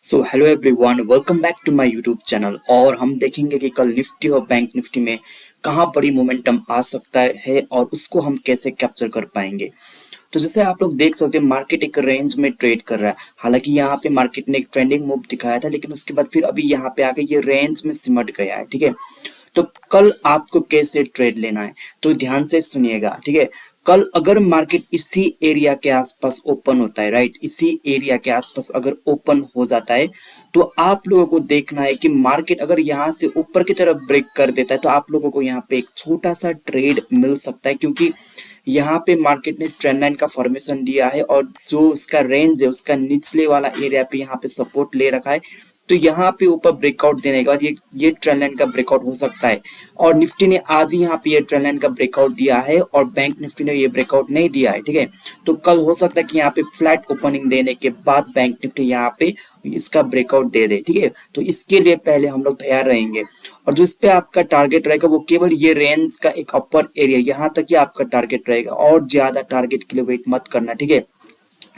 So hello everyone, welcome back to my YouTube channel. और हम देखेंगे कि कल निफ्टी और बैंक निफ्टी में कहाँ बड़ी मोमेंटम आ सकता है और उसको हम कैसे कैप्चर कर पाएंगे। तो जैसे आप लोग देख सकते हैं, मार्केट एक रेंज में ट्रेड कर रहा है। हालांकि यहाँ पे मार्केट ने एक ट्रेंडिंग मूव दिखाया था, लेकिन उसके बाद फिर अभी यहाँ पे आके ये रेंज में सिमट गया है। ठीक है, तो कल आपको कैसे ट्रेड लेना है तो ध्यान से सुनिएगा। ठीक है, कल अगर मार्केट इसी एरिया के आसपास ओपन होता है, राइट, इसी एरिया के आसपास अगर ओपन हो जाता है तो आप लोगों को देखना है कि मार्केट अगर यहाँ से ऊपर की तरफ ब्रेक कर देता है तो आप लोगों को यहाँ पे एक छोटा सा ट्रेड मिल सकता है, क्योंकि यहाँ पे मार्केट ने ट्रेंड लाइन का फॉर्मेशन दिया है और जो उसका रेंज है उसका निचले वाला एरिया पे यहाँ पे सपोर्ट ले रखा है। तो यहाँ पे ऊपर ब्रेकआउट देने के बाद ये ट्रेंड लाइन का ब्रेकआउट हो सकता है। और निफ्टी ने आज ही यहाँ पे ये ट्रेंड लाइन का ब्रेकआउट दिया है और बैंक निफ्टी ने ये ब्रेकआउट नहीं दिया है। ठीक है, तो कल हो सकता है कि यहाँ पे फ्लैट ओपनिंग देने के बाद बैंक निफ्टी यहाँ पे इसका ब्रेकआउट दे दे। ठीक है, तो इसके लिए पहले हम लोग तैयार रहेंगे। और जो इस पे आपका टारगेट रहेगा वो केवल ये रेंज का एक अपर एरिया, यहाँ तक ही आपका टारगेट रहेगा और ज्यादा टारगेट के लिए वेट मत करना। ठीक है,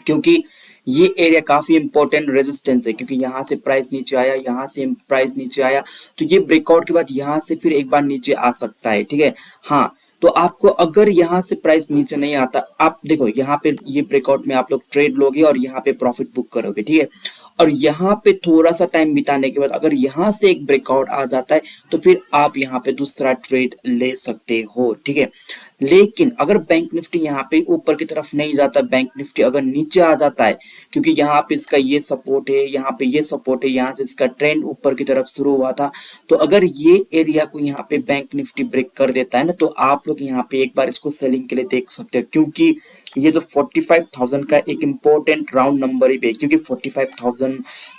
क्योंकि ये एरिया काफी इंपॉर्टेंट रेजिस्टेंस है, क्योंकि यहाँ से प्राइस नीचे आया, यहाँ से प्राइस नीचे आया, तो ये ब्रेकआउट के बाद यहाँ से फिर एक बार नीचे आ सकता है। ठीक है, हाँ, तो आपको अगर यहाँ से प्राइस नीचे नहीं आता, आप देखो यहाँ पे ये ब्रेकआउट में आप लोग ट्रेड लोगे और यहाँ पे प्रॉफिट बुक करोगे। ठीक है, और यहाँ पे थोड़ा सा टाइम बिताने के बाद अगर यहाँ से एक ब्रेकआउट आ जाता है तो फिर आप यहाँ पे दूसरा ट्रेड ले सकते हो। ठीक है, लेकिन अगर बैंक निफ्टी यहाँ पे ऊपर की तरफ नहीं जाता, बैंक निफ्टी अगर नीचे आ जाता है, क्योंकि यहाँ पे इसका ये सपोर्ट है, यहाँ पे ये सपोर्ट है, यहाँ से इसका ट्रेंड ऊपर की तरफ शुरू हुआ था, तो अगर ये एरिया को यहाँ पे बैंक निफ्टी ब्रेक कर देता है ना, तो आप लोग यहाँ पे एक बार इसको सेलिंग के लिए देख सकते हो, क्योंकि ये जो 45,000 का एक इंपॉर्टेंट राउंड नंबर ही है, क्योंकि 45,000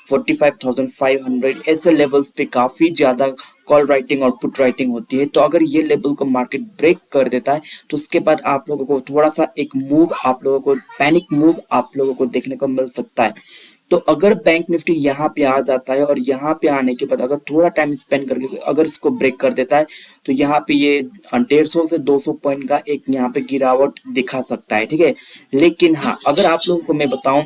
45,500 ऐसे लेवल्स पे काफी ज्यादा कॉल राइटिंग और पुट राइटिंग होती है। तो अगर ये लेवल को मार्केट ब्रेक कर देता है तो उसके बाद आप लोगों को थोड़ा सा एक मूव, आप लोगों को पैनिक मूव आप लोगों को देखने को मिल सकता है। तो अगर बैंक निफ्टी यहाँ पे आ जाता है और यहाँ पे आने के बाद अगर थोड़ा टाइम स्पेंड करके अगर इसको ब्रेक कर देता है तो यहाँ पे ये 150 से 200 पॉइंट का एक यहाँ पे गिरावट दिखा सकता है। ठीक है, लेकिन हाँ, अगर आप लोगों को मैं बताऊं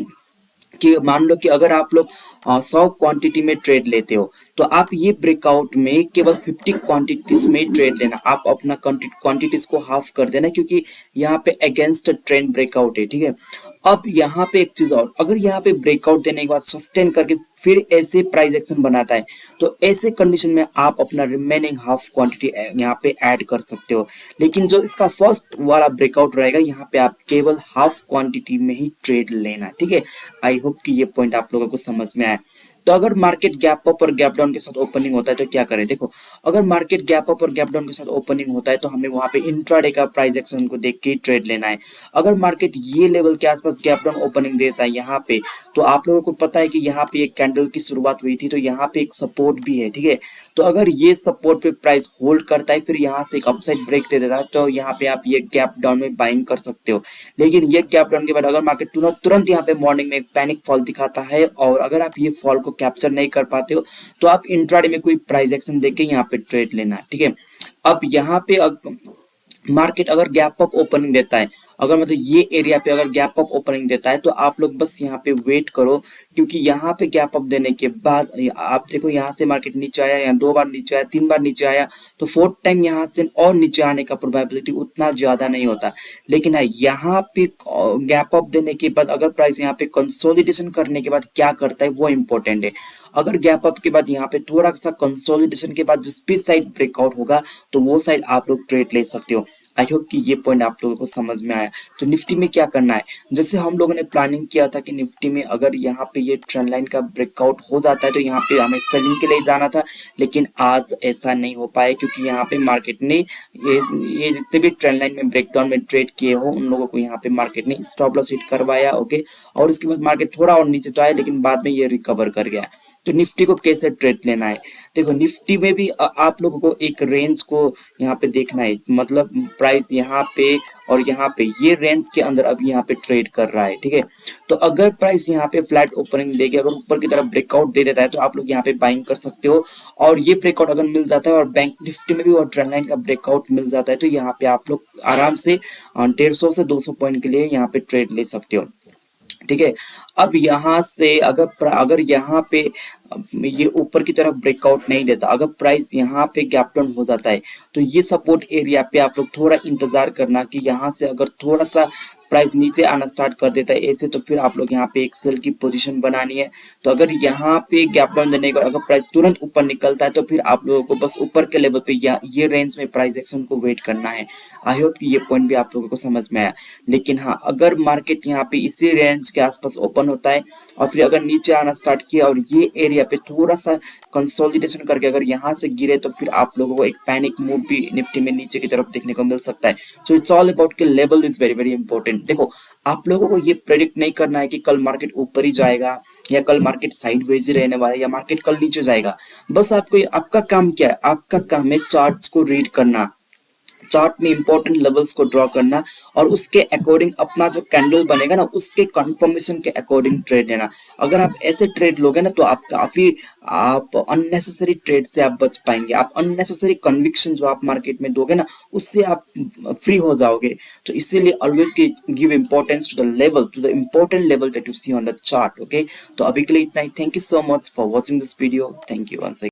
कि मान लो कि अगर आप लोग 100 क्वांटिटी में ट्रेड लेते हो तो आप ये ब्रेकआउट में केवल 50 क्वांटिटीज में ट्रेड लेना, आप अपना क्वांटिटीज को हाफ कर देना, क्योंकि यहाँ पे अगेंस्ट ट्रेंड ब्रेकआउट है। ठीक है, अब यहाँ पे एक चीज और, अगर यहाँ पे ब्रेकआउट देने के बाद सस्टेन करके फिर ऐसे प्राइस एक्शन बनाता है तो ऐसे कंडीशन में आप अपना रिमेनिंग हाफ क्वांटिटी यहाँ पे ऐड कर सकते हो। लेकिन जो इसका फर्स्ट वाला ब्रेकआउट रहेगा यहाँ पे आप केवल हाफ क्वांटिटी में ही ट्रेड लेना। ठीक है, आई होप कि ये पॉइंट आप लोगों को समझ में आया। तो अगर मार्केट गैप अप और गैप डाउन के साथ ओपनिंग होता है तो क्या करें, देखो, अगर मार्केट गैप अप और गैप डाउन के साथ ओपनिंग होता है तो हमें वहां पे इंट्राडे का प्राइस एक्शन को देख के ट्रेड लेना है। अगर मार्केट ये लेवल के आसपास गैप डाउन ओपनिंग देता है यहाँ पे, तो आप लोगों को पता है कि यहाँ पे एक कैंडल की शुरुआत हुई थी, तो यहाँ पे एक सपोर्ट भी है। ठीक है, तो अगर ये सपोर्ट पे प्राइस होल्ड करता है फिर यहाँ से एक अपसाइड ब्रेक दे देता है तो यहाँ पे आप ये गैप डाउन में बाइंग कर सकते हो। लेकिन ये गैप डाउन के बाद अगर मार्केट तुरंत यहाँ पे मॉर्निंग में एक पैनिक फॉल दिखाता है और अगर आप ये फॉल को कैप्चर नहीं कर पाते हो तो आप इंट्राडे में कोई प्राइस एक्शन देके यहाँ पे ट्रेड लेना। ठीक है, अब यहाँ पे मार्केट अगर गैप अप ओपनिंग देता है, अगर मतलब ये एरिया पे अगर गैप अप ओपनिंग देता है तो आप लोग बस यहाँ पे वेट करो, क्योंकि यहाँ पे गैप अप देने के बाद आप देखो यहाँ से मार्केट नीचे आया, यहाँ 2 बार नीचे आया, 3 बार नीचे आया, तो 4th टाइम यहाँ से और नीचे आने का प्रोबेबिलिटी उतना ज्यादा नहीं होता। लेकिन है यहाँ पे गैप अप देने के बाद अगर प्राइस यहाँ पे कंसोलिडेशन करने के बाद क्या करता है वो इंपॉर्टेंट है। अगर गैप अप के बाद यहाँ पे थोड़ा सा कंसोलिडेशन के बाद जिस भी साइड ब्रेकआउट होगा तो वो साइड आप लोग ट्रेड ले सकते हो। आई होप कि ये पॉइंट आप लोगों को समझ में आया। तो निफ्टी में क्या करना है, जैसे हम लोगों ने प्लानिंग किया था कि निफ्टी में अगर यहाँ पे ये ट्रेंड लाइन का ब्रेकआउट हो जाता है तो यहाँ पे हमें सेलिंग के लिए जाना था, लेकिन आज ऐसा नहीं हो पाया, क्योंकि यहाँ पे मार्केट ने ये जितने भी ट्रेंड लाइन में ब्रेकडाउन में ट्रेड किए हो उन लोगों को यहाँ पे मार्केट ने स्टॉप लॉस हिट करवाया। ओके, और उसके बाद मार्केट थोड़ा और नीचे तो आया लेकिन बाद में ये रिकवर कर गया। तो निफ्टी को कैसे ट्रेड लेना है, देखो निफ्टी में भी आप लोगों को एक रेंज को यहाँ पे देखना है, मतलब प्राइस यहाँ पे और यहाँ पे ये रेंज के अंदर अभी यहाँ पे ट्रेड कर रहा है। ठीक है, तो अगर प्राइस यहाँ पे फ्लैट ओपनिंग देके अगर ऊपर की तरफ ब्रेकआउट दे देता है तो आप लोग यहाँ पे बाइंग कर सकते हो, और ये ब्रेकआउट अगर मिल जाता है और बैंक निफ्टी में भी और ट्रेंड लाइन का ब्रेकआउट मिल जाता है तो यहाँ पे आप लोग आराम से 150 से 200 पॉइंट के लिए यहाँ पे ट्रेड ले सकते हो। ठीक है। अब यहाँ से अगर यहाँ पे ये ऊपर की तरफ ब्रेकआउट नहीं देता, अगर प्राइस यहाँ पे गैप डाउन हो जाता है, तो ये सपोर्ट एरिया पे आप लोग थोड़ा इंतजार करना कि यहाँ से अगर थोड़ा सा प्राइस नीचे आना स्टार्ट कर देता है ऐसे, तो फिर आप लोग यहाँ पे एक सेल की पोजीशन बनानी है। तो अगर यहाँ पे गैप डाउन देने के बाद अगर प्राइस तुरंत ऊपर निकलता है, तो फिर आप लोगों को बस ऊपर के लेवल पे ये रेंज में प्राइस एक्शन को वेट करना है। आई होप कि ये पॉइंट भी आप लोगों को समझ में आया। लेकिन हाँ, अगर मार्केट यहाँ पे इसी रेंज के आसपास ओपन होता है और फिर अगर नीचे आना स्टार्ट किया और ये एरिया पे थोड़ा सा कंसोलिडेशन करके अगर यहाँ से गिरे, तो फिर आप लोगों को एक पैनिक मूव भी निफ्टी में नीचे की तरफ देखने को मिल सकता है। सो इट्स ऑल अबाउट कि level is very very important. देखो, आप लोगों को ये प्रेडिक्ट नहीं करना है कि कल मार्केट ऊपर ही जाएगा या कल मार्केट साइडवेज ही रहने वाला है या मार्केट कल नीचे जाएगा। बस आपको, आपका काम क्या है? आपका काम है चार्ट्स को रीड करना, चार्ट में इंपॉर्टेंट लेवल्स को ड्रॉ करना और उसके अकॉर्डिंग अपना जो कैंडल बनेगा ना, उसके कंफर्मेशन के अकॉर्डिंग ट्रेड लेना। अगर आप ऐसे ट्रेड लोगे ना, तो आप अननेसेसरी ट्रेड से आप बच पाएंगे। आप अननेसेसरी कन्विक्शन जो आप मार्केट में दोगे ना, उससे आप फ्री हो जाओगे। तो इसीलिए always give importance to the level, to the important level that you see on the chart. Okay, तो अभी के लिए इतना ही। Thank you so much for watching this video. Thank you once again.